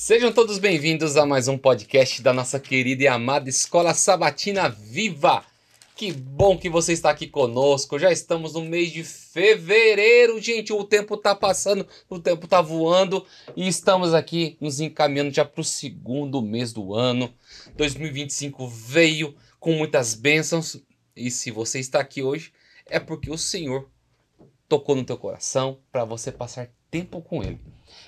Sejam todos bem-vindos a mais um podcast da nossa querida e amada Escola Sabatina Viva. Que bom que você está aqui conosco. Já estamos no mês de fevereiro, gente. O tempo tá passando, o tempo tá voando e estamos aqui nos encaminhando já para o segundo mês do ano. 2025 veio com muitas bênçãos e se você está aqui hoje é porque o Senhor tocou no teu coração para você passar tempo com Ele.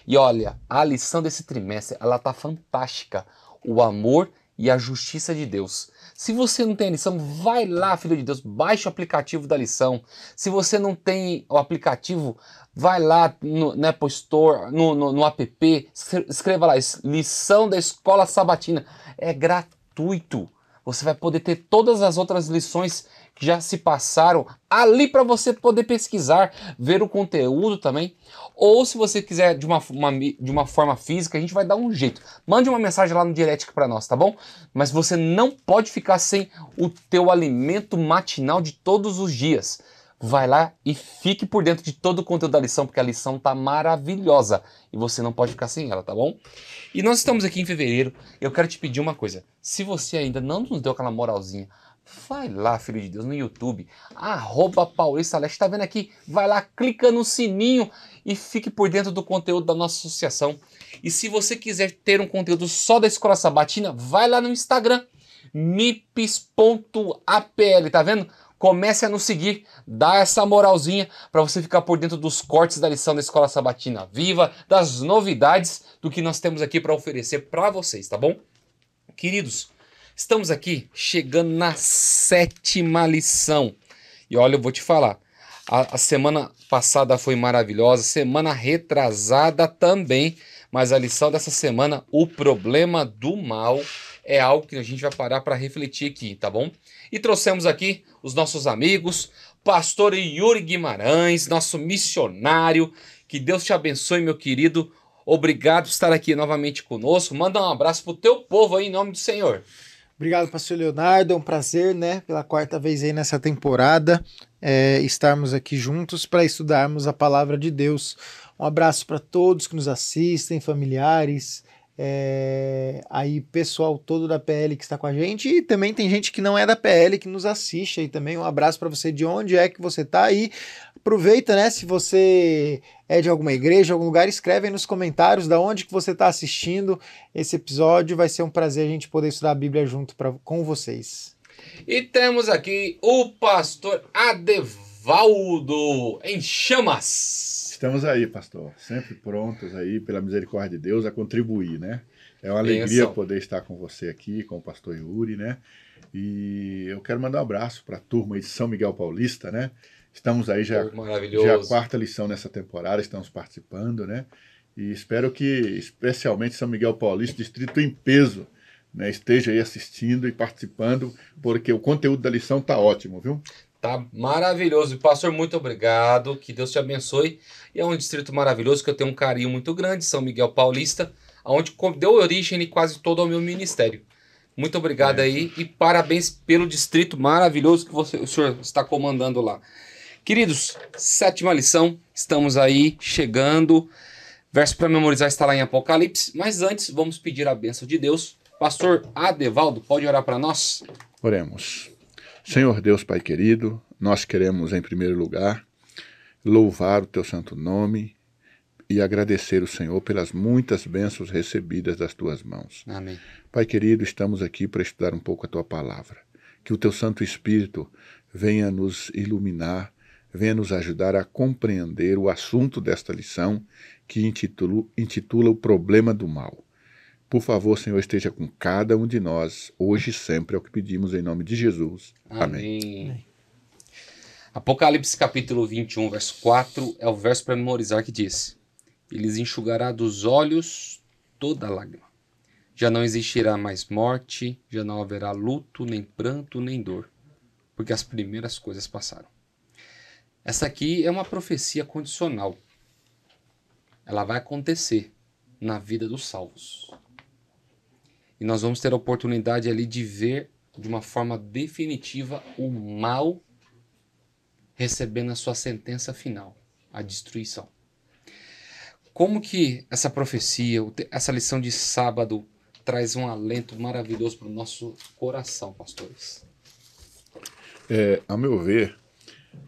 E olha, a lição desse trimestre, ela tá fantástica. O amor e a justiça de Deus. Se você não tem a lição, vai lá, filho de Deus, baixe o aplicativo da lição. Se você não tem o aplicativo, vai lá no Apple Store, no app, escreva lá, lição da Escola Sabatina. É gratuito. Você vai poder ter todas as outras lições que já se passaram ali para você poder pesquisar, ver o conteúdo também. Ou se você quiser de uma forma física, a gente vai dar um jeito. Mande uma mensagem lá no direct para nós, tá bom? Mas você não pode ficar sem o teu alimento matinal de todos os dias. Vai lá e fique por dentro de todo o conteúdo da lição, porque a lição tá maravilhosa e você não pode ficar sem ela, tá bom? E nós estamos aqui em fevereiro. Eu quero te pedir uma coisa. Se você ainda não nos deu aquela moralzinha, vai lá, filho de Deus, no YouTube, @PaulistAleste, tá vendo aqui? Vai lá, clica no sininho e fique por dentro do conteúdo da nossa associação. E se você quiser ter um conteúdo só da Escola Sabatina, vai lá no Instagram, mips.apl, tá vendo? Comece a nos seguir, dá essa moralzinha para você ficar por dentro dos cortes da lição da Escola Sabatina Viva, das novidades do que nós temos aqui para oferecer para vocês, tá bom? Queridos, estamos aqui chegando na 7ª lição. E olha, eu vou te falar, a semana passada foi maravilhosa, semana retrasada também, mas a lição dessa semana, o problema do mal, é algo que a gente vai parar para refletir aqui, tá bom? E trouxemos aqui os nossos amigos, pastor Yuri Guimarães, nosso missionário. Que Deus te abençoe, meu querido. Obrigado por estar aqui novamente conosco. Manda um abraço pro teu povo aí, em nome do Senhor. Obrigado, pastor Leonardo, é um prazer, né, pela 4ª vez aí nessa temporada, estarmos aqui juntos para estudarmos a palavra de Deus. Um abraço para todos que nos assistem, familiares, aí pessoal todo da PL que está com a gente, e também tem gente que não é da PL que nos assiste aí também. Um abraço para você de onde é que você está aí. Aproveita, né, se você é de alguma igreja, algum lugar, escreve aí nos comentários da onde que você está assistindo esse episódio. Vai ser um prazer a gente poder estudar a Bíblia junto com vocês. E temos aqui o pastor Adevaldo em chamas. Estamos aí, pastor, sempre prontos aí, pela misericórdia de Deus, a contribuir, né? É uma alegria poder estar com você aqui, com o pastor Yuri, né? E eu quero mandar um abraço para a turma aí de São Miguel Paulista, né? Estamos aí já a 4ª lição nessa temporada, estamos participando, né? E espero que, especialmente São Miguel Paulista, distrito em peso, né, esteja aí assistindo e participando, porque o conteúdo da lição tá ótimo, viu? Tá maravilhoso. Pastor, muito obrigado. Que Deus te abençoe. E é um distrito maravilhoso que eu tenho um carinho muito grande, São Miguel Paulista, onde deu origem quase todo ao meu ministério. Muito obrigado aí e parabéns pelo distrito maravilhoso que o senhor está comandando lá. Queridos, 7ª lição, estamos aí chegando. Verso para memorizar está lá em Apocalipse, mas antes vamos pedir a bênção de Deus. Pastor Adevaldo, pode orar para nós? Oremos. Senhor Deus, Pai querido, nós queremos em primeiro lugar louvar o teu santo nome e agradecer o Senhor pelas muitas bênçãos recebidas das tuas mãos. Amém. Pai querido, estamos aqui para estudar um pouco a tua palavra. Que o teu Santo Espírito venha nos iluminar, venha nos ajudar a compreender o assunto desta lição que intitula o problema do mal. Por favor, Senhor, esteja com cada um de nós, hoje e sempre, é o que pedimos em nome de Jesus. Amém. Apocalipse capítulo 21, verso 4, é o verso para memorizar que diz: Ele lhes enxugará dos olhos toda lágrima. Já não existirá mais morte, já não haverá luto, nem pranto, nem dor, porque as primeiras coisas passaram. Essa aqui é uma profecia condicional. Ela vai acontecer na vida dos salvos. E nós vamos ter a oportunidade ali de ver de uma forma definitiva o mal recebendo a sua sentença final, a destruição. como que essa profecia, essa lição de sábado traz um alento maravilhoso para o nosso coração, pastores? A meu ver,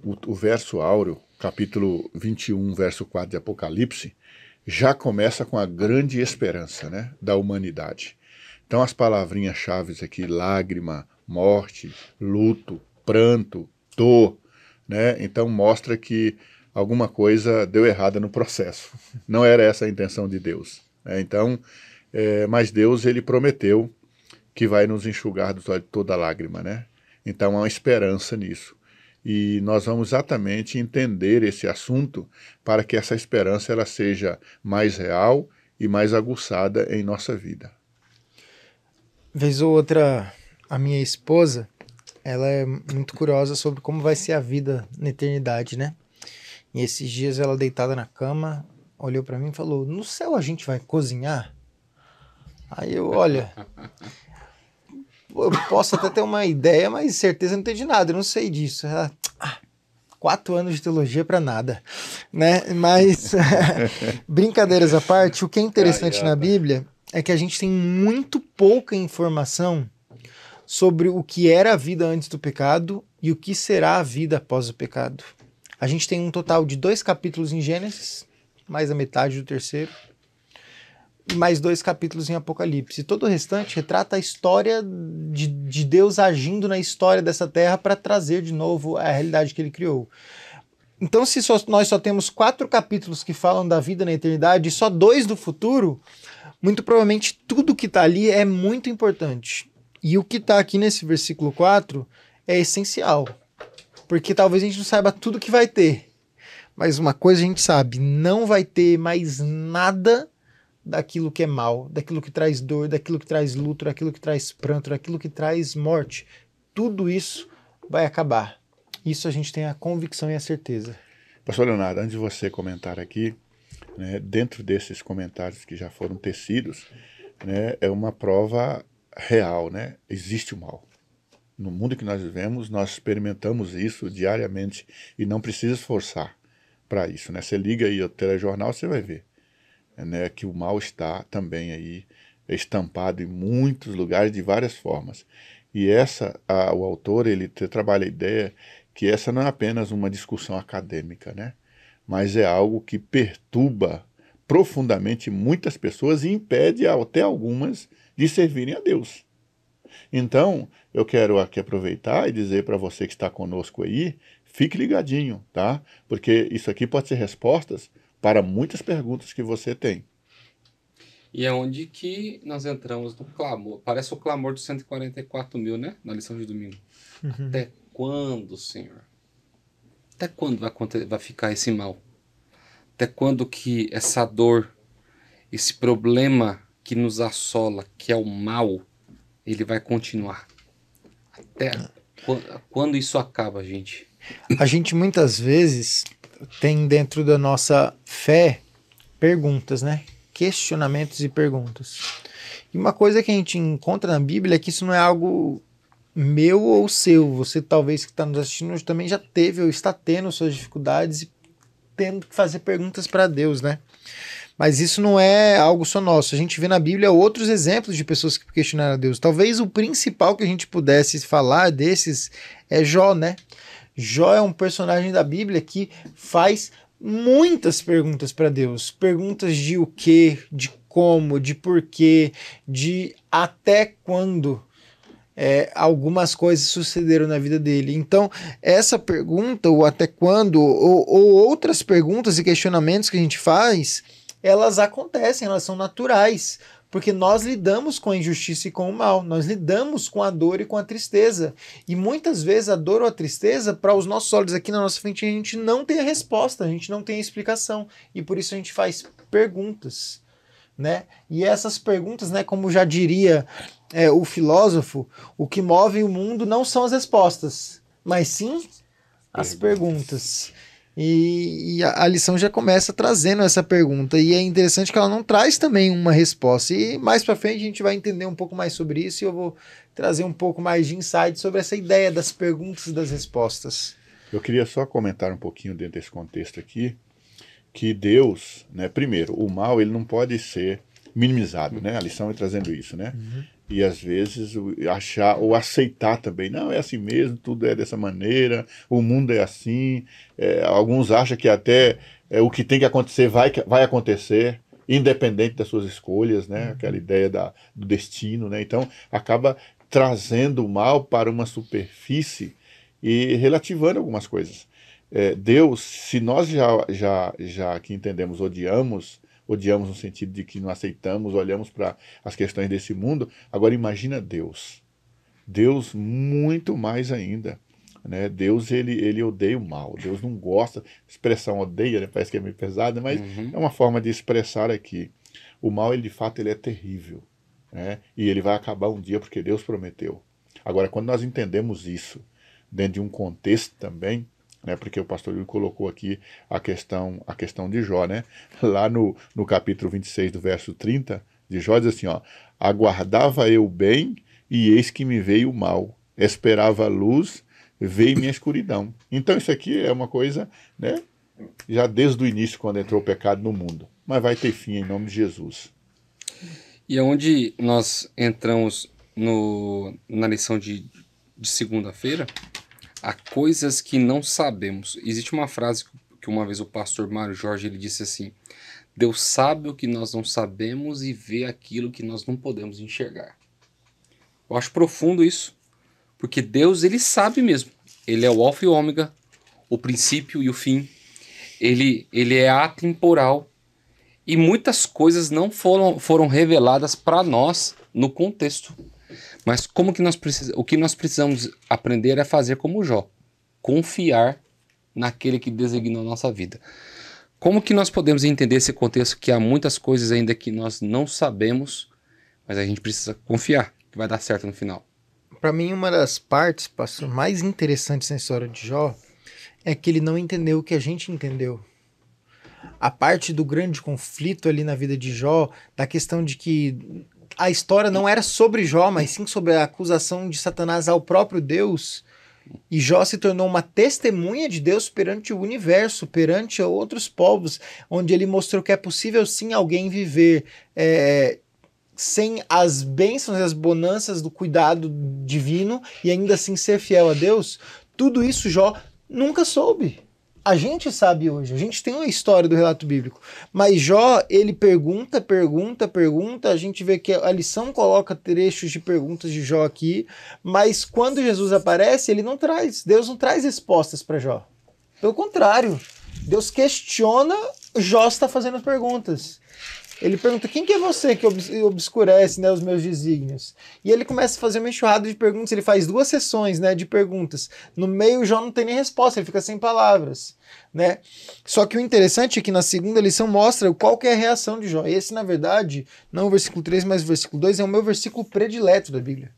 o verso áureo, capítulo 21, verso 4 de Apocalipse, já começa com a grande esperança, né, da humanidade. Então as palavrinhas-chave aqui, lágrima, morte, luto, pranto, dor, né, então mostra que alguma coisa deu errada no processo. Não era essa a intenção de Deus, né? Então, mas Deus, ele prometeu que vai nos enxugar dos olhos toda lágrima, né? Então há uma esperança nisso. E nós vamos exatamente entender esse assunto para que essa esperança ela seja mais real e mais aguçada em nossa vida. Vez ou outra, a minha esposa, ela é muito curiosa sobre como vai ser a vida na eternidade, né? E esses dias ela deitada na cama, olhou para mim e falou, no céu a gente vai cozinhar? Aí eu, olha, eu posso até ter uma ideia, mas certeza não tem de nada, eu não sei disso. Ela, 4 anos de teologia para nada, né? Mas, brincadeiras à parte, o que é interessante na Bíblia é que a gente tem muito pouca informação sobre o que era a vida antes do pecado e o que será a vida após o pecado. A gente tem um total de 2 capítulos em Gênesis, mais a metade do terceiro, e mais 2 capítulos em Apocalipse. E todo o restante retrata a história de Deus agindo na história dessa terra para trazer de novo a realidade que ele criou. Então, se nós só temos 4 capítulos que falam da vida na eternidade e só 2 do futuro, muito provavelmente tudo que está ali é muito importante. E o que está aqui nesse versículo 4 é essencial. Porque talvez a gente não saiba tudo que vai ter. Mas uma coisa a gente sabe, não vai ter mais nada daquilo que é mal, daquilo que traz dor, daquilo que traz luto, daquilo que traz pranto, daquilo que traz morte. Tudo isso vai acabar. Isso a gente tem a convicção e a certeza. Pastor Leonardo, antes de você comentar aqui, né, dentro desses comentários que já foram tecidos, né, é uma prova real, né? Existe o mal. No mundo que nós vivemos, nós experimentamos isso diariamente e não precisa esforçar para isso, né? Você liga aí o telejornal, você vai ver, né, que o mal está também aí estampado em muitos lugares de várias formas. E o autor, ele trabalha a ideia que essa não é apenas uma discussão acadêmica, né? Mas é algo que perturba profundamente muitas pessoas e impede até algumas de servirem a Deus. Então, eu quero aqui aproveitar e dizer para você que está conosco aí, fique ligadinho, tá? Porque isso aqui pode ser respostas para muitas perguntas que você tem. E é onde que nós entramos no clamor. Parece o clamor dos 144 mil, né? Na lição de domingo. Uhum. Até quando, Senhor? Até quando vai ficar esse mal? Até quando que essa dor, esse problema que nos assola, que é o mal, ele vai continuar? Até quando isso acaba, gente? A gente muitas vezes tem dentro da nossa fé perguntas, né? Questionamentos e perguntas. E uma coisa que a gente encontra na Bíblia é que isso não é algo meu ou seu. Você talvez que está nos assistindo hoje também já teve ou está tendo suas dificuldades e tendo que fazer perguntas para Deus, né? Mas isso não é algo só nosso. A gente vê na Bíblia outros exemplos de pessoas que questionaram a Deus. Talvez o principal que a gente pudesse falar desses é Jó, né? Jó é um personagem da Bíblia que faz muitas perguntas para Deus. Perguntas de o quê, de como, de porquê, de até quando algumas coisas sucederam na vida dele. Então, essa pergunta, o até quando, ou outras perguntas e questionamentos que a gente faz, elas acontecem, elas são naturais, porque nós lidamos com a injustiça e com o mal, nós lidamos com a dor e com a tristeza, e muitas vezes a dor ou a tristeza, para os nossos olhos aqui na nossa frente, a gente não tem a resposta, a gente não tem a explicação, e por isso a gente faz perguntas, né? E essas perguntas, né, como já diria o filósofo, o que move o mundo não são as respostas, mas sim as perguntas. E a lição já começa trazendo essa pergunta, e é interessante que ela não traz também uma resposta, e mais para frente a gente vai entender um pouco mais sobre isso, e eu vou trazer um pouco mais de insight sobre essa ideia das perguntas e das respostas. Eu queria só comentar um pouquinho dentro desse contexto aqui, que Deus, né, primeiro, o mal ele não pode ser minimizado, né? A lição é trazendo isso, né? E às vezes achar ou aceitar também, não, é assim mesmo, tudo é dessa maneira, o mundo é assim. Alguns acham que até o que tem que acontecer vai acontecer, independente das suas escolhas, né? Aquela ideia do destino, né? Então acaba trazendo o mal para uma superfície e relativando algumas coisas. Deus, se nós já que entendemos, odiamos no sentido de que não aceitamos, olhamos para as questões desse mundo, agora imagina Deus. Deus muito mais ainda. Né? Deus, ele odeia o mal. Deus não gosta, expressão odeia, né? Parece que é meio pesada, mas é uma forma de expressar aqui. O mal, ele de fato, ele é terrível. Né? E ele vai acabar um dia porque Deus prometeu. Agora, quando nós entendemos isso, dentro de um contexto também, né, porque o pastor Yuri colocou aqui a questão de Jó, né? Lá no capítulo 26 do verso 30 de Jó diz assim, ó, aguardava eu bem e eis que me veio o mal, esperava a luz, veio minha escuridão. Então isso aqui é uma coisa, né, já desde o início quando entrou o pecado no mundo, mas vai ter fim em nome de Jesus. E é onde nós entramos na lição de segunda-feira, há coisas que não sabemos. Existe uma frase que uma vez o pastor Mário Jorge ele disse assim, Deus sabe o que nós não sabemos e vê aquilo que nós não podemos enxergar. Eu acho profundo isso, porque Deus ele sabe mesmo. Ele é o alfa e o ômega, o princípio e o fim. Ele é atemporal. E muitas coisas não foram reveladas para nós no contexto. Mas o que nós precisamos aprender é fazer como Jó. Confiar naquele que designou a nossa vida. Como que nós podemos entender esse contexto que há muitas coisas ainda que nós não sabemos, mas a gente precisa confiar que vai dar certo no final? Para mim, uma das partes, pastor, mais interessantes na história de Jó é que ele não entendeu o que a gente entendeu. A parte do grande conflito ali na vida de Jó, da questão de que a história não era sobre Jó, mas sim sobre a acusação de Satanás ao próprio Deus. E Jó se tornou uma testemunha de Deus perante o universo, perante outros povos, onde ele mostrou que é possível sim alguém viver sem as bênçãos e as bonanças do cuidado divino e ainda assim ser fiel a Deus. Tudo isso Jó nunca soube. A gente sabe hoje, a gente tem uma história do relato bíblico, mas Jó, ele pergunta, a gente vê que a lição coloca trechos de perguntas de Jó aqui, mas quando Jesus aparece, Deus não traz respostas para Jó. Pelo contrário, Deus questiona, Jó está fazendo perguntas. Ele pergunta, quem que é você que obscurece, né, os meus desígnios? E ele começa a fazer uma enxurrada de perguntas, ele faz 2 sessões, né, de perguntas. No meio, Jó não tem nem resposta, ele fica sem palavras, né? Só que o interessante é que na segunda lição mostra qual que é a reação de Jó. Esse, na verdade, não o versículo 3, mas o versículo 2 é o meu versículo predileto da Bíblia.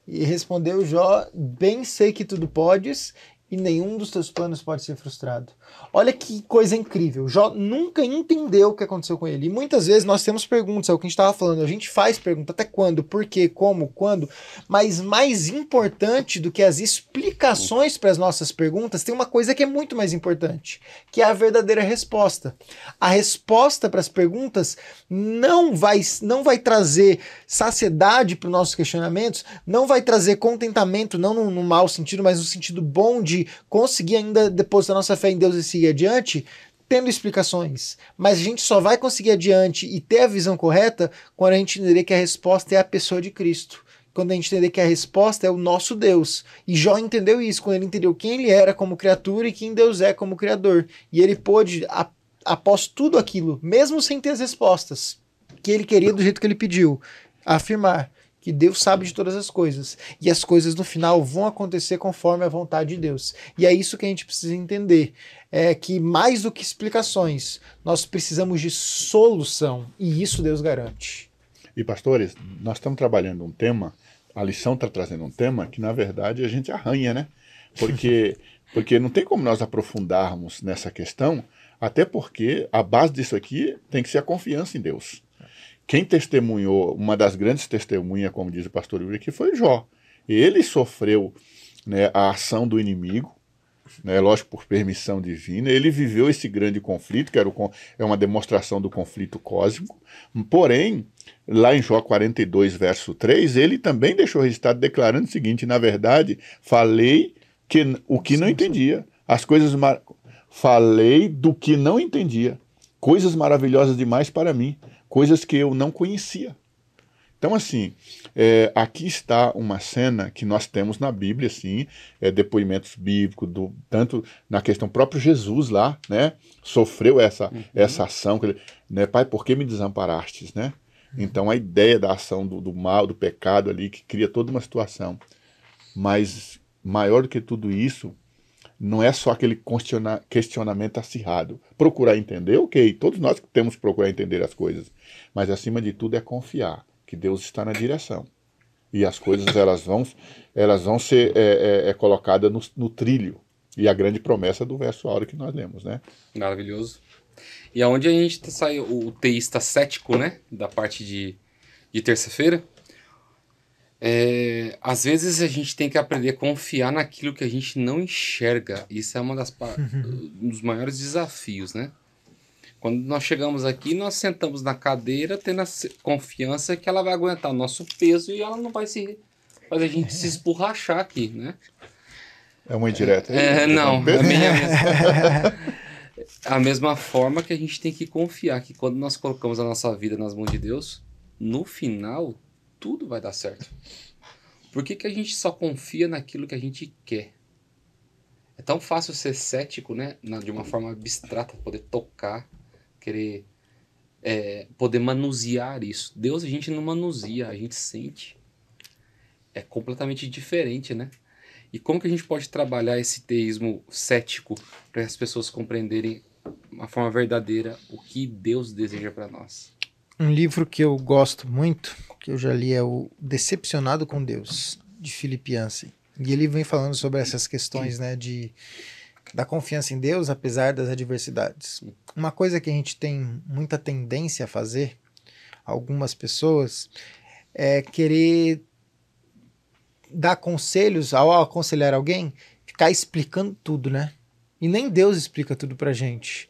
E respondeu Jó, bem sei que tudo podes, e nenhum dos teus planos pode ser frustrado. Olha que coisa incrível. Jó nunca entendeu o que aconteceu com ele. E muitas vezes nós temos perguntas, é o que a gente estava falando. A gente faz pergunta, até quando, por quê, como, quando. Mas mais importante do que as explicações para as nossas perguntas, tem uma coisa que é muito mais importante, que é a verdadeira resposta. A resposta para as perguntas não vai trazer saciedade para os nossos questionamentos, não vai trazer contentamento, não no mau sentido, mas no sentido bom de conseguir ainda depositar nossa fé em Deus e seguir adiante, tendo explicações. Mas a gente só vai conseguir adiante e ter a visão correta quando a gente entender que a resposta é a pessoa de Cristo. Quando a gente entender que a resposta é o nosso Deus. E Jó entendeu isso, quando ele entendeu quem ele era como criatura e quem Deus é como criador. E ele pôde, após tudo aquilo, mesmo sem ter as respostas que ele queria do jeito que ele pediu, afirmar que Deus sabe de todas as coisas, e as coisas no final vão acontecer conforme a vontade de Deus. E é isso que a gente precisa entender, é que mais do que explicações, nós precisamos de solução, e isso Deus garante. E pastores, nós estamos trabalhando um tema, a lição está trazendo um tema que na verdade a gente arranha, né? Porque não tem como nós aprofundarmos nessa questão, até porque a base disso aqui tem que ser a confiança em Deus. Quem testemunhou, uma das grandes testemunhas, como diz o pastor Yuri, aqui foi Jó. Ele sofreu, né, a ação do inimigo, né, lógico, por permissão divina, ele viveu esse grande conflito, que é uma demonstração do conflito cósmico, porém, lá em Jó 42, verso 3, ele também deixou registrado declarando o seguinte: na verdade, falei o que não entendia, falei do que não entendia, coisas maravilhosas demais para mim, coisas que eu não conhecia. Então, assim, aqui está uma cena que nós temos na Bíblia, assim, depoimentos bíblicos, tanto na questão próprio Jesus lá, né, sofreu essa ação, né, Pai, por que me desamparastes, né? Então, a ideia da ação do mal, do pecado ali, que cria toda uma situação. Mas, maior do que tudo isso, não é só aquele questionamento acirrado. Procurar entender, ok, todos nós temos que procurar entender as coisas, mas, acima de tudo, é confiar que Deus está na direção. E as coisas elas vão ser colocadas no trilho. E a grande promessa do verso áureo que nós lemos, né? Maravilhoso. E aonde a gente saiu o teísta cético, né? Da parte de terça-feira. Às vezes a gente tem que aprender a confiar naquilo que a gente não enxerga. Isso é um dos maiores desafios, né? Quando nós chegamos aqui, nós sentamos na cadeira tendo a confiança que ela vai aguentar o nosso peso e ela não vai fazer a gente se esborrachar aqui, né? É uma indireta. Não, a minha mesma. A mesma forma que a gente tem que confiar que quando nós colocamos a nossa vida nas mãos de Deus, no final, tudo vai dar certo. Por que a gente só confia naquilo que a gente quer? É tão fácil ser cético, né? De uma forma abstrata, poder tocar, querer poder manusear isso. Deus a gente não manuseia, a gente sente. É completamente diferente, né? E como que a gente pode trabalhar esse teísmo cético para as pessoas compreenderem de uma forma verdadeira o que Deus deseja para nós? Um livro que eu gosto muito, que eu já li, é o Decepcionado com Deus, de Philip Yancey. E ele vem falando sobre essas questões, né, da confiança em Deus, apesar das adversidades. Uma coisa que a gente tem muita tendência a fazer, algumas pessoas, é querer dar conselhos, ao aconselhar alguém, ficar explicando tudo, né? E nem Deus explica tudo pra gente.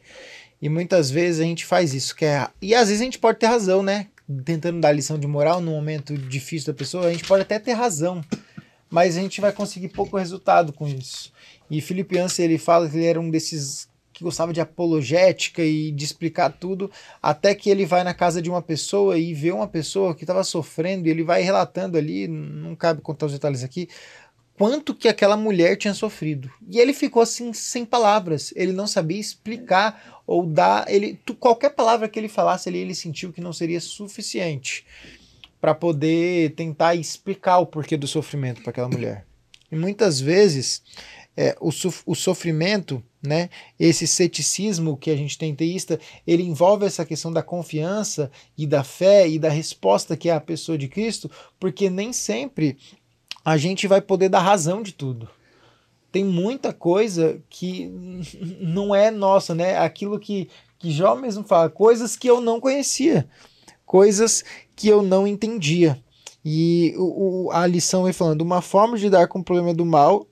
E muitas vezes a gente faz isso. E às vezes a gente pode ter razão, né? Tentando dar lição de moral num momento difícil da pessoa, a gente pode até ter razão. Mas a gente vai conseguir pouco resultado com isso. E Philip Yancey, ele fala que ele era um desses que gostava de apologética e de explicar tudo, até que ele vai na casa de uma pessoa e vê uma pessoa que estava sofrendo, e ele vai relatando ali, não cabe contar os detalhes aqui, quanto que aquela mulher tinha sofrido. E ele ficou assim, sem palavras, ele não sabia explicar ou dar, qualquer palavra que ele falasse ali, ele sentiu que não seria suficiente para poder tentar explicar o porquê do sofrimento para aquela mulher. E muitas vezes o sofrimento, né, esse ceticismo que a gente tem teísta, ele envolve essa questão da confiança e da fé e da resposta que é a pessoa de Cristo, porque nem sempre a gente vai poder dar razão de tudo. Tem muita coisa que não é nossa, né? Aquilo que Jó mesmo fala, coisas que eu não conhecia, coisas que eu não entendia. E a lição vem falando, uma forma de lidar com o problema do mal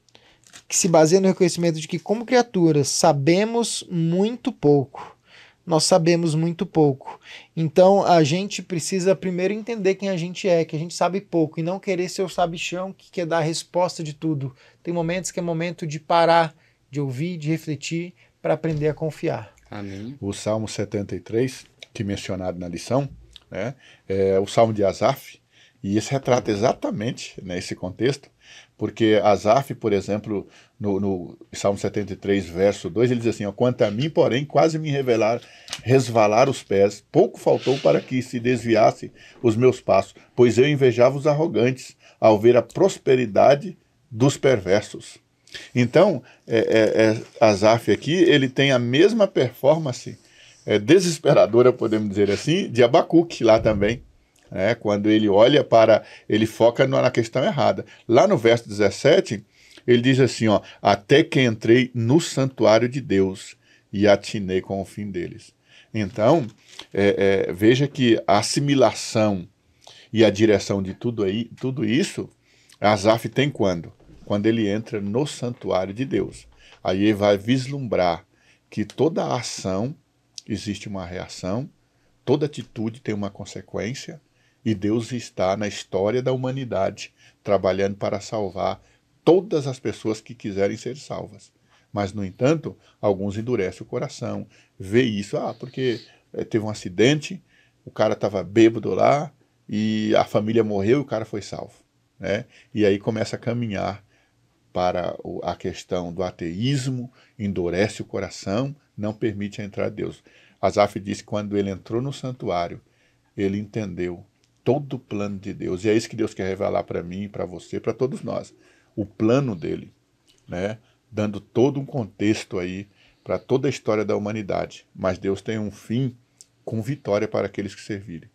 que se baseia no reconhecimento de que, como criaturas, sabemos muito pouco. Nós sabemos muito pouco. Então, a gente precisa primeiro entender quem a gente é, que a gente sabe pouco, e não querer ser o sabichão que quer dar a resposta de tudo. Tem momentos que é momento de parar, de ouvir, de refletir, para aprender a confiar. Amém. O Salmo 73, que é mencionado na lição, né, é o Salmo de Asaf, e isso retrata exatamente, né, esse contexto, porque Asaf, por exemplo, no Salmo 73, verso 2, ele diz assim, ó, quanto a mim, porém, quase me resvalar os pés, pouco faltou para que se desviasse os meus passos, pois eu invejava os arrogantes ao ver a prosperidade dos perversos. Então, Asaf aqui, ele tem a mesma performance desesperadora, podemos dizer assim, de Abacuque lá também. Quando ele olha ele foca na questão errada. Lá no verso 17, ele diz assim, ó, até que entrei no santuário de Deus e atinei com o fim deles. Então, veja que a assimilação e a direção de tudo isso, Asaf tem quando? Quando ele entra no santuário de Deus. Aí ele vai vislumbrar que toda ação existe uma reação, toda atitude tem uma consequência, e Deus está na história da humanidade, trabalhando para salvar todas as pessoas que quiserem ser salvas. Mas, no entanto, alguns endurecem o coração, vê isso, porque teve um acidente, o cara estava bêbado lá, e a família morreu e o cara foi salvo, né? E aí começa a caminhar para a questão do ateísmo, endurece o coração, não permite a entrada de Deus. Asaf diz que quando ele entrou no santuário, ele entendeu todo o plano de Deus. E é isso que Deus quer revelar para mim, para você, para todos nós. O plano dele, né? Dando todo um contexto aí para toda a história da humanidade. Mas Deus tem um fim com vitória para aqueles que servirem.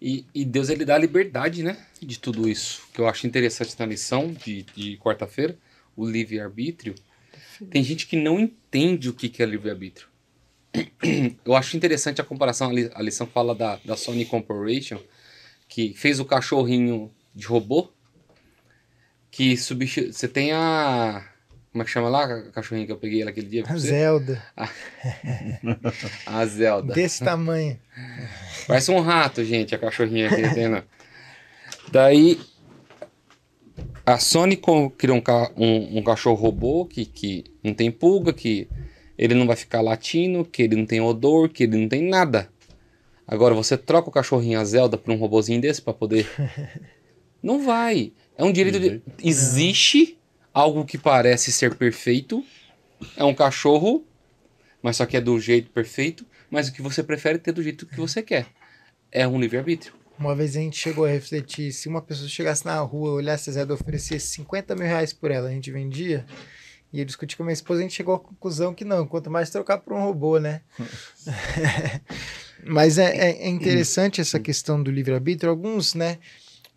E Deus, ele dá liberdade, né, de tudo isso. Que eu acho interessante na lição de quarta-feira, o livre-arbítrio. Tem gente que não entende o que é livre-arbítrio. Eu acho interessante a comparação, a lição fala da Sony Corporation, que fez o cachorrinho de robô, que substitui... Você tem a... Como é que chama lá a cachorrinha que eu peguei ela aquele dia? A Zelda. A Zelda. Desse tamanho. Parece um rato, gente, a cachorrinha que tem lá. Daí, a Sony criou um cachorro robô que não tem pulga, que ele não vai ficar latindo, que ele não tem odor, que ele não tem nada. Agora, você troca o cachorrinho a Zelda por um robozinho desse pra poder... Não vai. É um direito de... Existe algo que parece ser perfeito. É um cachorro, mas só que é do jeito perfeito. Mas o que você prefere ter do jeito que você quer. É um livre-arbítrio. Uma vez a gente chegou a refletir, se uma pessoa chegasse na rua, olhasse a Zelda e oferecesse 50 mil reais por ela, a gente vendia? E eu discuti com a minha esposa, a gente chegou à conclusão que não, quanto mais trocar por um robô, né? Mas é interessante essa questão do livre-arbítrio. Alguns, né,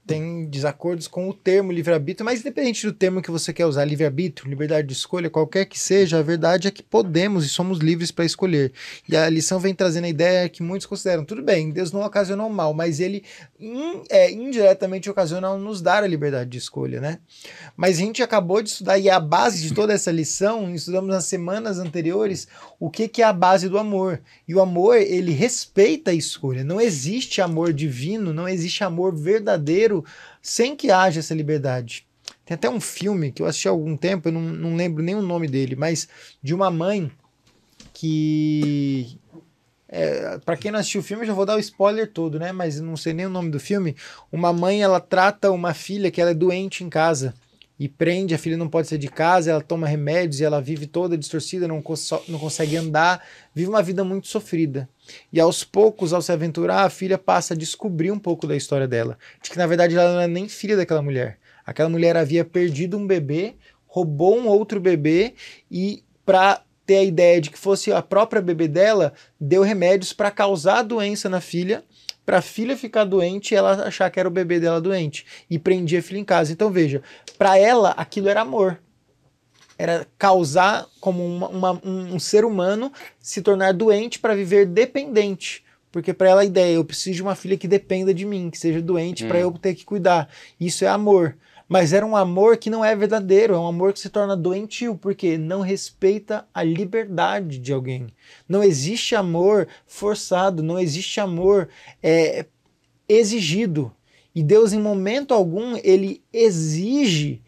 têm desacordos com o termo livre-arbítrio, mas independente do termo que você quer usar, livre-arbítrio, liberdade de escolha, qualquer que seja, a verdade é que podemos e somos livres para escolher. E a lição vem trazendo a ideia que muitos consideram, tudo bem, Deus não ocasionou mal, mas ele indiretamente ocasiona ao nos dar a liberdade de escolha, né? Mas a gente acabou de estudar, e a base de toda essa lição, estudamos nas semanas anteriores, o que é a base do amor. E o amor, ele respeita a escolha. Não existe amor divino, não existe amor verdadeiro sem que haja essa liberdade. Tem até um filme que eu assisti há algum tempo, eu não lembro nem o nome dele, mas de uma mãe que... para quem não assistiu o filme, eu já vou dar o spoiler todo, né? Mas eu não sei nem o nome do filme. Uma mãe, ela trata uma filha que ela é doente em casa e prende, a filha não pode sair de casa, ela toma remédios e ela vive toda distorcida, não consegue andar, vive uma vida muito sofrida. E aos poucos, ao se aventurar, a filha passa a descobrir um pouco da história dela. De que na verdade ela não é nem filha daquela mulher. Aquela mulher havia perdido um bebê, roubou um outro bebê e para ter a ideia de que fosse a própria bebê dela, deu remédios para causar a doença na filha, para a filha ficar doente e ela achar que era o bebê dela doente. E prendia a filha em casa. Então veja, para ela aquilo era amor. Era causar como um ser humano se tornar doente para viver dependente. Porque para ela a ideia, eu preciso de uma filha que dependa de mim, que seja doente para eu ter que cuidar. Isso é amor. Mas era um amor que não é verdadeiro, é um amor que se torna doentio, porque não respeita a liberdade de alguém. Não existe amor forçado, não existe amor exigido. E Deus, em momento algum, ele exige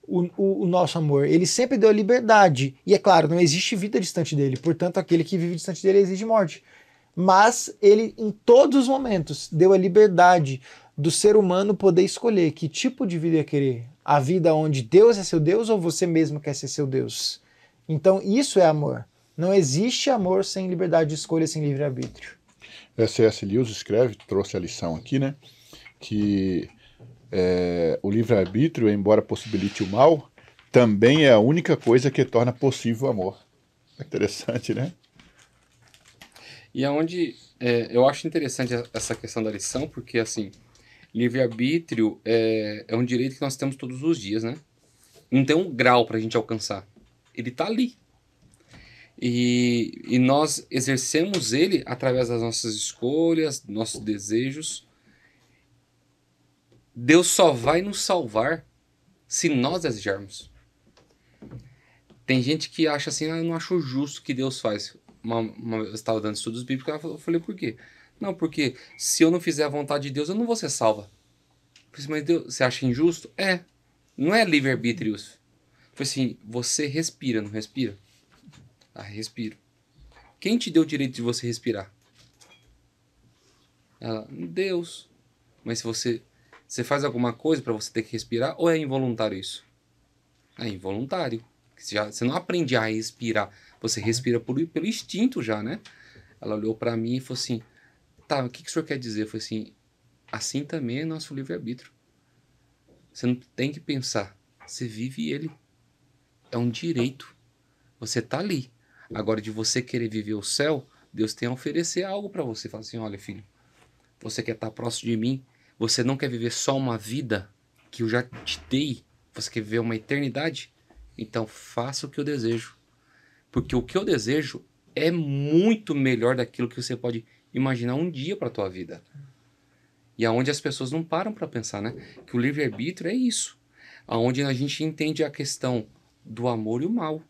o nosso amor. Ele sempre deu a liberdade. E é claro, não existe vida distante dele. Portanto, aquele que vive distante dele exige morte. Mas ele, em todos os momentos, deu a liberdade do ser humano poder escolher que tipo de vida ia querer. A vida onde Deus é seu Deus ou você mesmo quer ser seu Deus? Então, isso é amor. Não existe amor sem liberdade de escolha, sem livre-arbítrio. C.S. Lewis escreve, trouxe a lição aqui, né? Que o livre-arbítrio, embora possibilite o mal, também é a única coisa que torna possível o amor. É interessante, né? E aonde eu acho interessante essa questão da lição, porque assim, livre-arbítrio é um direito que nós temos todos os dias, né? Não tem um grau pra gente alcançar. Ele tá ali. E nós exercemos ele através das nossas escolhas, nossos desejos. Deus só vai nos salvar se nós desejarmos. Tem gente que acha assim, eu não acho justo o que Deus faz. Eu estava dando estudos bíblicos, eu falei, por quê? Não, porque se eu não fizer a vontade de Deus, eu não vou ser salva. Eu falei assim, mas Deus, você acha injusto? Não é livre-arbítrio isso. Eu falei assim, você respira, não respira? Ah, respiro. Quem te deu o direito de você respirar? Ela, Deus. Mas se você faz alguma coisa para você ter que respirar, ou é involuntário isso? É involuntário. Você não aprende a respirar. Você respira pelo instinto já, né? Ela olhou para mim e falou assim, tá, o que o senhor quer dizer? Eu falei assim também é nosso livre-arbítrio. Você não tem que pensar. Você vive ele. É um direito. Você tá ali. Agora, de você querer viver o céu, Deus tem a oferecer algo para você. Fala assim, olha, filho, você quer estar próximo de mim? Você não quer viver só uma vida que eu já te dei? Você quer viver uma eternidade? Então, faça o que eu desejo. Porque o que eu desejo é muito melhor daquilo que você pode imaginar um dia para a tua vida. E aonde as pessoas não param para pensar, né? Que o livre-arbítrio é isso. Aonde a gente entende a questão do amor e o mal,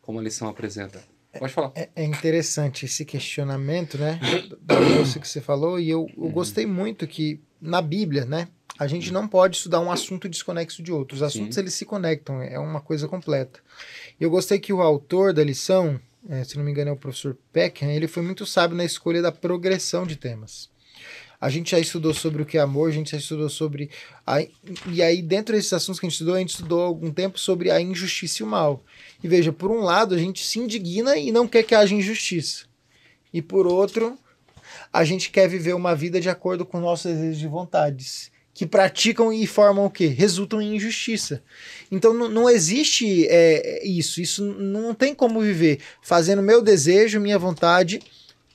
como a lição apresenta. Pode falar. É interessante esse questionamento, né, da moça que você falou, e eu gostei muito que na Bíblia, né, a gente não pode estudar um assunto desconexo de outro. Os assuntos, eles se conectam, é uma coisa completa. Eu gostei que o autor da lição, se não me engano é o professor Peckham, ele foi muito sábio na escolha da progressão de temas. A gente já estudou sobre o que é amor, a gente já estudou sobre... E aí, dentro desses assuntos que a gente estudou há algum tempo sobre a injustiça e o mal. E veja, por um lado, a gente se indigna e não quer que haja injustiça. E por outro, a gente quer viver uma vida de acordo com nossos desejos e vontades, que praticam e formam o quê? Resultam em injustiça. Então não existe isso. Isso não tem como viver fazendo meu desejo, minha vontade,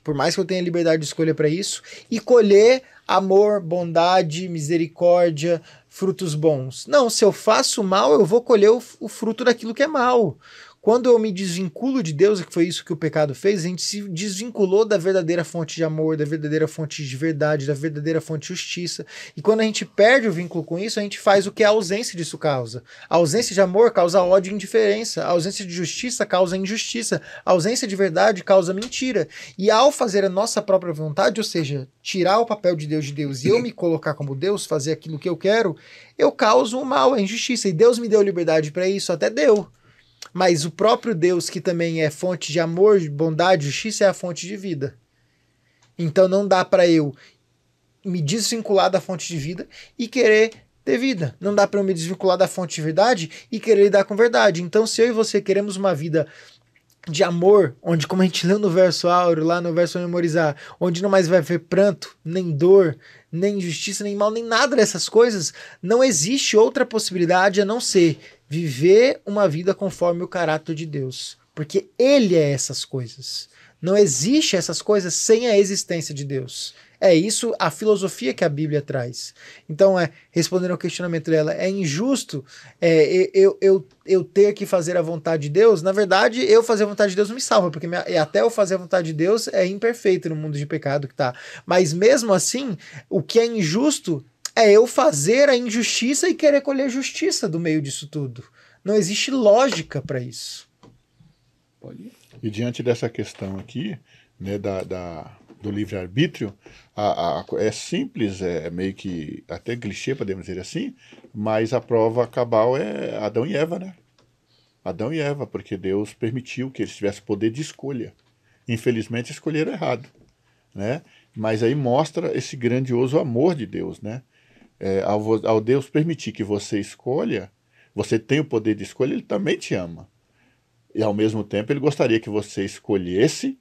por mais que eu tenha liberdade de escolha para isso, e colher amor, bondade, misericórdia, frutos bons. Não, se eu faço mal, eu vou colher o fruto daquilo que é mal. Quando eu me desvinculo de Deus, que foi isso que o pecado fez, a gente se desvinculou da verdadeira fonte de amor, da verdadeira fonte de verdade, da verdadeira fonte de justiça. E quando a gente perde o vínculo com isso, a gente faz o que a ausência disso causa. A ausência de amor causa ódio e indiferença. A ausência de justiça causa injustiça. A ausência de verdade causa mentira. E ao fazer a nossa própria vontade, ou seja, tirar o papel de Deus e eu me colocar como Deus, fazer aquilo que eu quero, eu causo o mal, a injustiça. E Deus me deu liberdade para isso, até deu. Mas o próprio Deus, que também é fonte de amor, bondade, justiça, é a fonte de vida. Então não dá para eu me desvincular da fonte de vida e querer ter vida. Não dá para eu me desvincular da fonte de verdade e querer lidar com verdade. Então se eu e você queremos uma vida de amor, onde, como a gente leu no verso áureo, lá no verso memorizar, onde não mais vai haver pranto, nem dor, nem injustiça, nem mal, nem nada dessas coisas, não existe outra possibilidade a não ser viver uma vida conforme o caráter de Deus. Porque Ele é essas coisas. Não existe essas coisas sem a existência de Deus. É isso a filosofia que a Bíblia traz. Então, respondendo ao questionamento dela, é injusto eu ter que fazer a vontade de Deus? Na verdade, eu fazer a vontade de Deus não me salva, porque até eu fazer a vontade de Deus é imperfeito no mundo de pecado que tá. Mas mesmo assim, o que é injusto é eu fazer a injustiça e querer colher justiça do meio disso tudo. Não existe lógica para isso. Pode ir. E diante dessa questão aqui, né, do livre-arbítrio, é simples, é meio que até clichê, podemos dizer assim, mas a prova cabal é Adão e Eva, né? Adão e Eva, porque Deus permitiu que eles tivessem poder de escolha. Infelizmente escolheram errado, né? Mas aí mostra esse grandioso amor de Deus, né? Ao Deus permitir que você escolha, você tem o poder de escolha, Ele também te ama. E ao mesmo tempo Ele gostaria que você escolhesse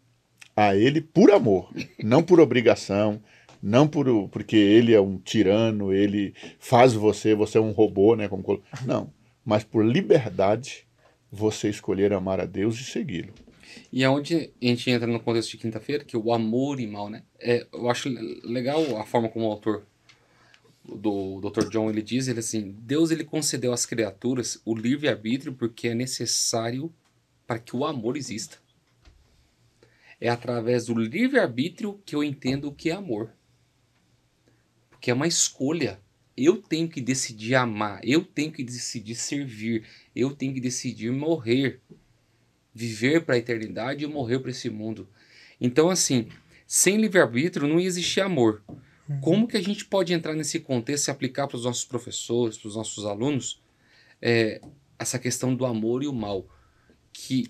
a Ele por amor, não por obrigação, não porque Ele é um tirano, Ele faz você é um robô, né? Não, mas por liberdade você escolher amar a Deus e segui-lo. E aonde a gente entra no contexto de quinta-feira, que o amor e mal, né? Eu acho legal a forma como o autor do Dr. John, ele diz, assim, Deus ele concedeu às criaturas o livre-arbítrio porque é necessário para que o amor exista. É através do livre-arbítrio que eu entendo o que é amor. Porque é uma escolha. Eu tenho que decidir amar, eu tenho que decidir servir, eu tenho que decidir morrer. viver para a eternidade e morrer para esse mundo. Então, assim, sem livre-arbítrio não ia existir amor. Como que a gente pode entrar nesse contexto e aplicar para os nossos professores, para os nossos alunos, essa questão do amor e o mal? Que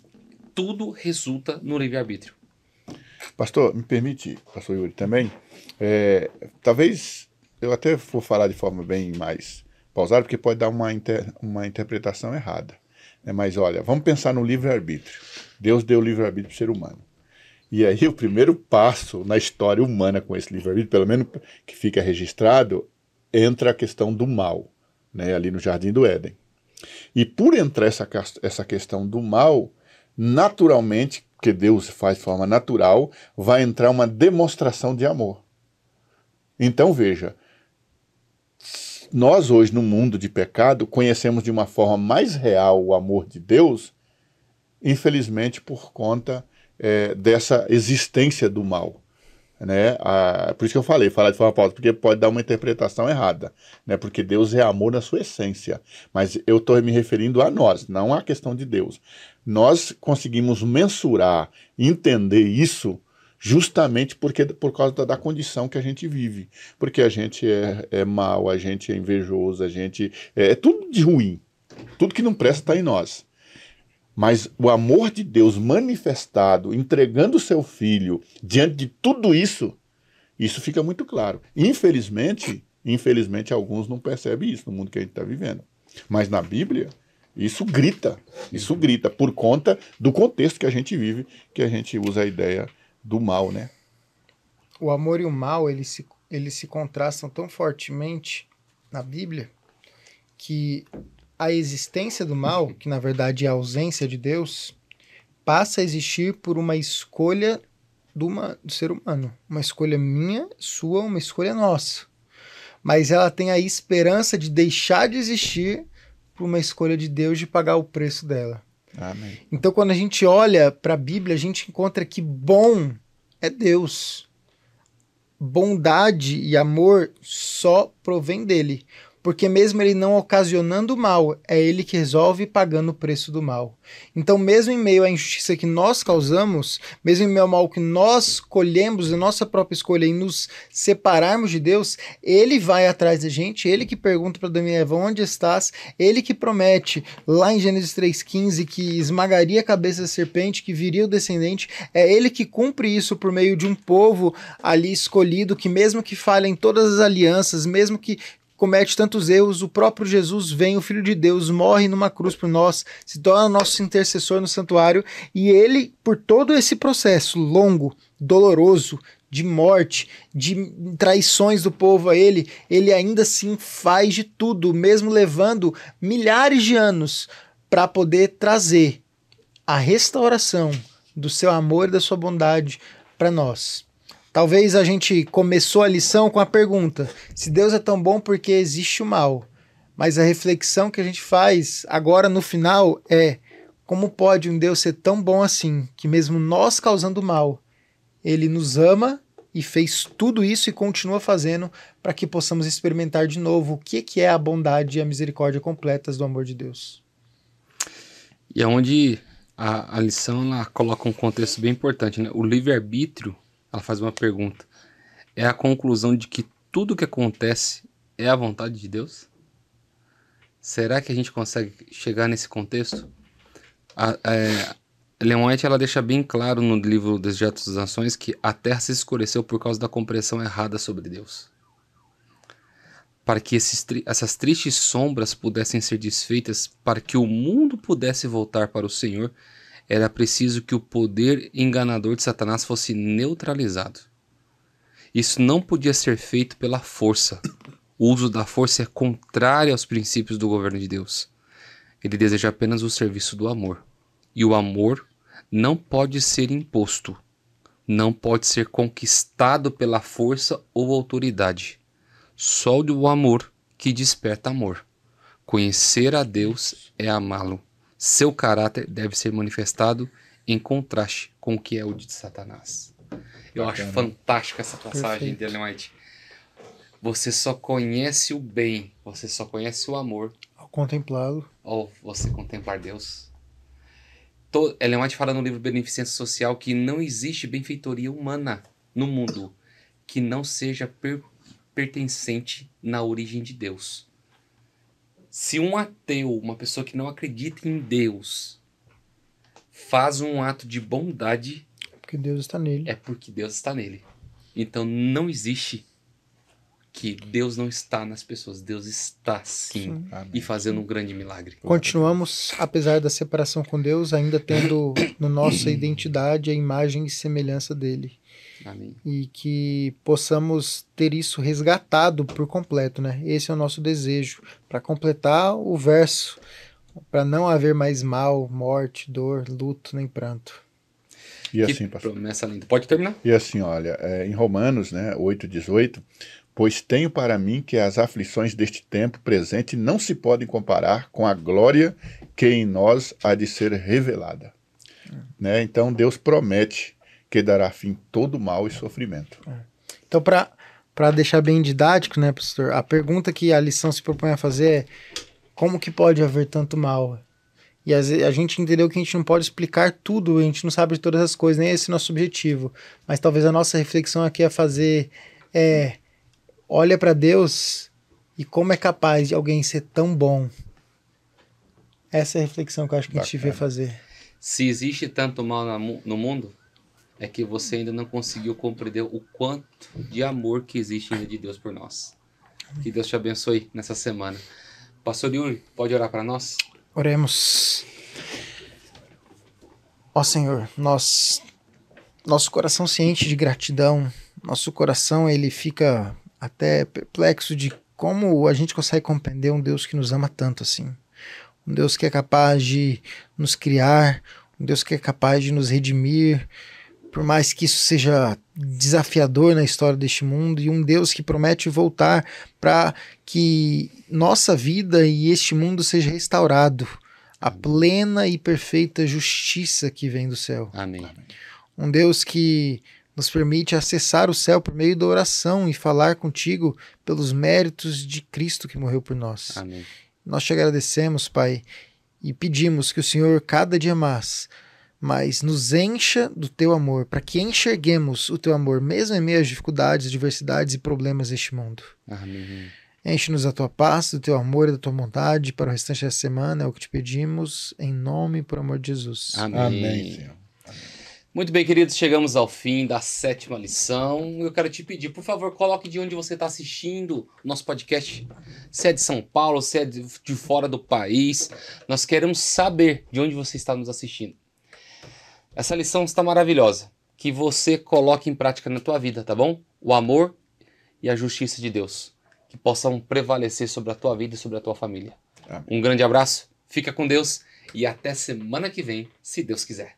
tudo resulta no livre-arbítrio. Pastor, me permite, pastor Yuri, também, talvez eu até vou falar de forma bem mais pausada, porque pode dar uma interpretação errada. Né? Mas olha, vamos pensar no livre-arbítrio. Deus deu o livre-arbítrio para o ser humano. E aí o primeiro passo na história humana com esse livre-arbítrio, pelo menos que fica registrado, entra a questão do mal, né? Ali no Jardim do Éden. E por entrar essa questão do mal, naturalmente, porque Deus faz de forma natural, vai entrar uma demonstração de amor. Então veja, nós hoje no mundo de pecado conhecemos de uma forma mais real o amor de Deus, infelizmente por conta dessa existência do mal. Né? Por isso que eu falar de forma pausa, porque pode dar uma interpretação errada, né? Porque Deus é amor na sua essência, mas eu estou me referindo a nós, não à questão de Deus. Nós conseguimos mensurar, entender isso justamente por causa da condição que a gente vive, porque a gente é mau, a gente é invejoso, a gente é tudo de ruim, tudo que não presta está em nós. Mas o amor de Deus manifestado, entregando o seu filho diante de tudo isso, isso fica muito claro. Infelizmente, alguns não percebem isso no mundo que a gente está vivendo. Mas na Bíblia, isso grita por conta do contexto que a gente vive, que a gente usa a ideia do mal, né? O amor e o mal, eles se contrastam tão fortemente na Bíblia que a existência do mal, que na verdade é a ausência de Deus, passa a existir por uma escolha do ser humano. Uma escolha minha, sua, uma escolha nossa. Mas ela tem a esperança de deixar de existir por uma escolha de Deus de pagar o preço dela. Amém. Então, quando a gente olha para a Bíblia, a gente encontra que bom é Deus. Bondade e amor só provém dele. Porque mesmo ele não ocasionando mal, é ele que resolve pagando o preço do mal. Então, mesmo em meio à injustiça que nós causamos, mesmo em meio ao mal que nós colhemos, a nossa própria escolha em nos separarmos de Deus, ele vai atrás da gente, ele que pergunta para Adão e Eva, onde estás? Ele que promete, lá em Gênesis 3,15, que esmagaria a cabeça da serpente, que viria o descendente, é ele que cumpre isso por meio de um povo ali escolhido, que mesmo que falha em todas as alianças, mesmo que comete tantos erros, o próprio Jesus vem, o Filho de Deus, morre numa cruz por nós, se torna nosso intercessor no santuário, e ele, por todo esse processo longo, doloroso, de morte, de traições do povo a ele ainda assim faz de tudo, mesmo levando milhares de anos para poder trazer a restauração do seu amor e da sua bondade para nós. Talvez a gente começou a lição com a pergunta, se Deus é tão bom porque existe o mal, mas a reflexão que a gente faz agora no final é, como pode um Deus ser tão bom assim, que mesmo nós causando mal, ele nos ama e fez tudo isso e continua fazendo para que possamos experimentar de novo o que é a bondade e a misericórdia completas do amor de Deus. E é onde a lição ela coloca um contexto bem importante, né? O livre-arbítrio, ela faz uma pergunta, é a conclusão de que tudo que acontece é a vontade de Deus? Será que a gente consegue chegar nesse contexto? Ellen White ela deixa bem claro no livro Dejetos das Nações que a terra se escureceu por causa da compreensão errada sobre Deus. Para que essas tristes sombras pudessem ser desfeitas, para que o mundo pudesse voltar para o Senhor, era preciso que o poder enganador de Satanás fosse neutralizado. Isso não podia ser feito pela força. O uso da força é contrário aos princípios do governo de Deus. Ele deseja apenas o serviço do amor. E o amor não pode ser imposto. Não pode ser conquistado pela força ou autoridade. Só o amor que desperta amor. Conhecer a Deus é amá-lo. Seu caráter deve ser manifestado em contraste com o que é o de Satanás. Eu acho fantástica essa passagem de Ellen White. Você só conhece o bem, você só conhece o amor ao contemplá-lo, ao você contemplar Deus. Ellen White fala no livro Beneficência Social que não existe benfeitoria humana no mundo que não seja pertencente na origem de Deus. Se um ateu, uma pessoa que não acredita em Deus, faz um ato de bondade, Porque Deus está nele. é porque Deus está nele. Então não existe que Deus não está nas pessoas. Deus está sim. E fazendo um grande milagre. Continuamos, apesar da separação com Deus, ainda tendo na nossa identidade a imagem e semelhança dele. Amém. E que possamos ter isso resgatado por completo, né? Esse é o nosso desejo, para completar o verso, para não haver mais mal, morte, dor, luto, nem pranto. E assim, pastor. Promessa linda. Pode terminar? E assim, olha, em Romanos, né, 8:18, pois tenho para mim que as aflições deste tempo presente não se podem comparar com a glória que em nós há de ser revelada. Né? Então Deus promete que dará fim todo mal e sofrimento. Então, para deixar bem didático, né, pastor, a pergunta que a lição se propõe a fazer é: como que pode haver tanto mal? E a gente entendeu que a gente não pode explicar tudo, a gente não sabe de todas as coisas, nem esse é o nosso objetivo. Mas talvez a nossa reflexão aqui é fazer, olha para Deus e como é capaz de alguém ser tão bom. Essa é a reflexão que eu acho que a gente devia fazer. Se existe tanto mal no mundo, é que você ainda não conseguiu compreender o quanto de amor que existe ainda de Deus por nós. Que Deus te abençoe nessa semana. Pastor Yuri, pode orar para nós? Oremos. Ó Senhor, nosso coração se enche de gratidão, nosso coração ele fica até perplexo de como a gente consegue compreender um Deus que nos ama tanto assim. Um Deus que é capaz de nos criar, um Deus que é capaz de nos redimir, por mais que isso seja desafiador na história deste mundo, e um Deus que promete voltar para que nossa vida e este mundo seja restaurado, a plena e perfeita justiça que vem do céu. Amém. Um Deus que nos permite acessar o céu por meio da oração e falar contigo pelos méritos de Cristo que morreu por nós. Amém. Nós te agradecemos, Pai, e pedimos que o Senhor cada dia mais nos encha do teu amor, para que enxerguemos o teu amor, mesmo em meio às dificuldades, diversidades e problemas deste mundo. Amém. Enche-nos da tua paz, do teu amor e da tua bondade para o restante da semana, é o que te pedimos, em nome e por amor de Jesus. Amém. Amém, Senhor. Muito bem, queridos, chegamos ao fim da 7ª lição. Eu quero te pedir, por favor, coloque de onde você está assistindo o nosso podcast. Se é de São Paulo, se é de fora do país. Nós queremos saber de onde você está nos assistindo. Essa lição está maravilhosa. Que você coloque em prática na tua vida, tá bom? O amor e a justiça de Deus. Que possam prevalecer sobre a tua vida e sobre a tua família. Amém. Um grande abraço, fica com Deus e até semana que vem, se Deus quiser.